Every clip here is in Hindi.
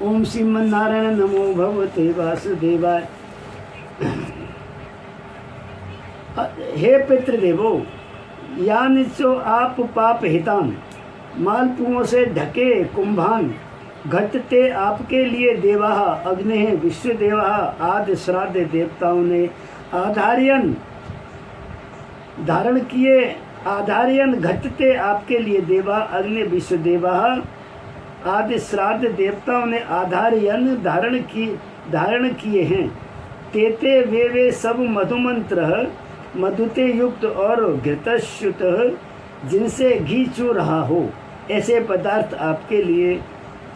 ओम श्रीमन्नारायण नमो भगवते वासुदेवाय। हे पितृदेवो, यान चो आप पाप हितान, मालपुओं से ढके कुंभान, घटते आपके लिए देवाह अग्नि विश्व देवाह आदि श्राद्ध देवताओं ने आधार्यन धारण किए। आधार्यन घटते आपके लिए देवा अग्नि विश्व देवाह आदि श्राद्ध देवताओं ने आधार्यन धारण किए हैं। तेते वे सब मधुमंत्र मधुते युक्त और घृतश्युत जिनसे घी चू रहा हो, ऐसे पदार्थ आपके लिए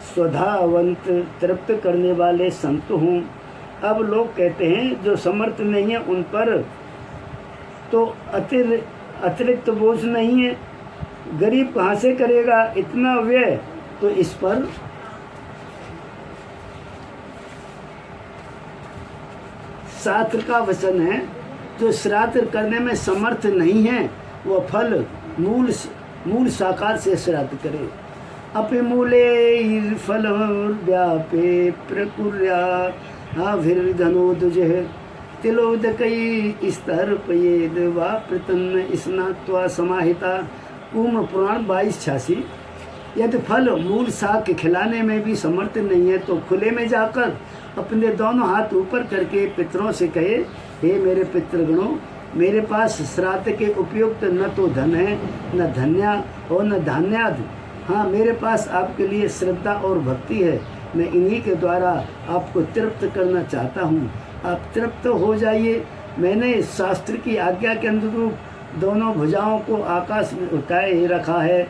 स्वधावंत तृप्त करने वाले संत हों। अब लोग कहते हैं जो समर्थ नहीं है उन पर तो अतिरिक्त बोझ नहीं है, गरीब कहाँ से करेगा इतना व्यय। तो इस पर शास्त्र का वचन है, जो श्राद्ध करने में समर्थ नहीं है वह फल मूल साकार से श्राद्ध करे। अपि मूले फल व्यापे प्रकुर्या आभिर्धनोदुजः तिलोदकई स्तर पयेद वा प्रतन्न स्नात्वा समाहिता। कूम पुराण 2286। यदि फल मूल शाक खिलाने में भी समर्थ नहीं है तो खुले में जाकर अपने दोनों हाथ ऊपर करके पितरों से कहे, हे मेरे पितृगणों, मेरे पास श्राद्ध के उपयुक्त न तो धन है, न धन्या और न धान्यादि। हाँ, मेरे पास आपके लिए श्रद्धा और भक्ति है। मैं इन्हीं के द्वारा आपको तृप्त करना चाहता हूँ। आप तृप्त हो जाइए। मैंने शास्त्र की आज्ञा के अनुरूप दोनों भुजाओं को आकाश में उठाए रखा है।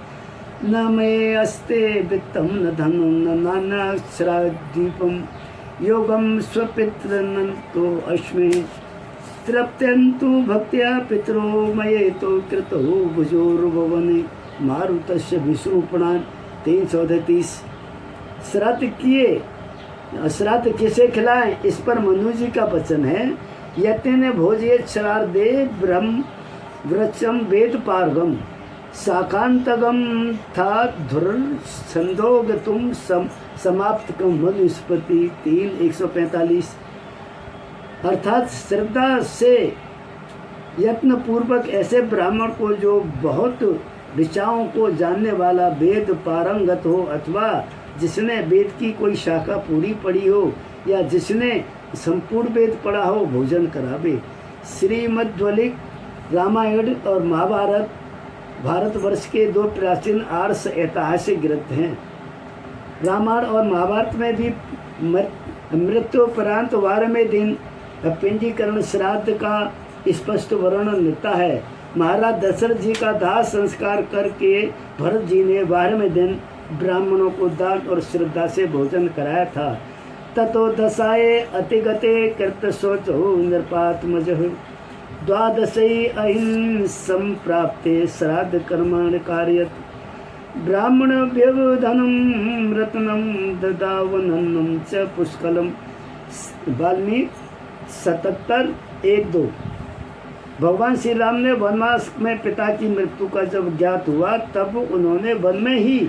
न मे अस्ते वित्तम न धनम न नानाक्षरादीपम योगम स्वपितृनंतो अस्मि तृप्त्यंतु भक्त्या पितरो मये तो कृतो भुजोर्भवने मारुतस्य विष्णुपुराण 338। श्राद्ध किसे खिलाएं, इस पर मनु जी का वचन है। यत्न भोजे श्राद्धे ब्रह्म वृक्षम वेद पारगम शाकांतगम था धुर छंदोग तुम समाप्त कम मनुस्पति 3:145। अर्थात श्रद्धा से यत्न पूर्वक ऐसे ब्राह्मण को जो बहुत ऋचाओं को जानने वाला वेद पारंगत हो, अथवा जिसने वेद की कोई शाखा पूरी पढ़ी हो, या जिसने संपूर्ण वेद पढ़ा हो, भोजन करावे। श्रीमद्वलिक रामायण और महाभारत भारतवर्ष के दो प्राचीन आर्ष ऐतिहासिक ग्रंथ हैं। रामायण और महाभारत में भी मृत्युपरांत 12वें दिन पिंडीकरण श्राद्ध का स्पष्ट वर्णन मिलता है। महाराज दशरथ जी का दाह संस्कार करके भरत जी ने 12वें दिन ब्राह्मणों को दान और श्रद्धा से भोजन कराया था। ततो दशाए अतिगते कृत शोचो नृपात्मज द्वादशई अहिंसम प्राप्ते श्राद्ध कर्मण कार्यत ब्राह्मण व्यवधनम रत्नम ददावनन्नम च पुष्कलम। वाल्मीकि 77:1-2। भगवान श्री राम ने वनवास में पिता की मृत्यु का जब ज्ञात हुआ, तब उन्होंने वन में ही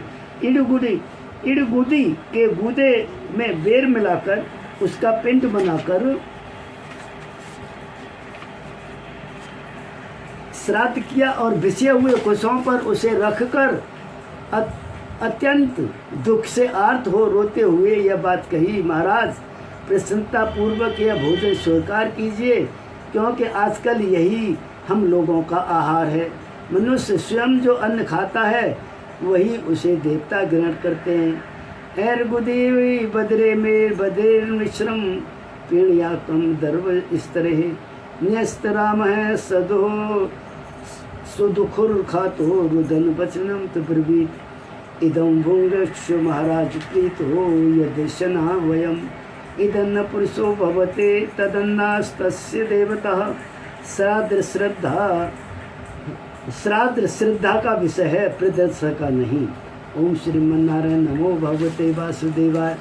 इड़गुदी के गूदे में बेर मिलाकर उसका पिंड बनाकर श्राद्ध किया और बिछे हुए कुशों पर उसे रखकर अत्यंत दुख से आर्त हो रोते हुए यह बात कही, महाराज प्रसन्नता पूर्वक यह भोजन स्वीकार कीजिए, क्योंकि आजकल यही हम लोगों का आहार है। मनुष्य स्वयं जो अन्न खाता है वही उसे देवता ग्रहण करते हैं। ऐरगुदी बदरे में बदरे मिश्रम पीड़िया कम दर्व इस तरह न्यस्त राम है सदो सुदुखुर खातो रुदन वचनम तुब्रवीत इदम भुंगक्ष महाराज प्रीत हो यदशना वयम इदन्न पुरुषो भवते तदन्नास्तस्य देवतः। श्राद्ध श्रद्धा का विषय है, प्रदर्शन का नहीं। ओम श्रीमन्नारायण नमो भगवते वासुदेवाय।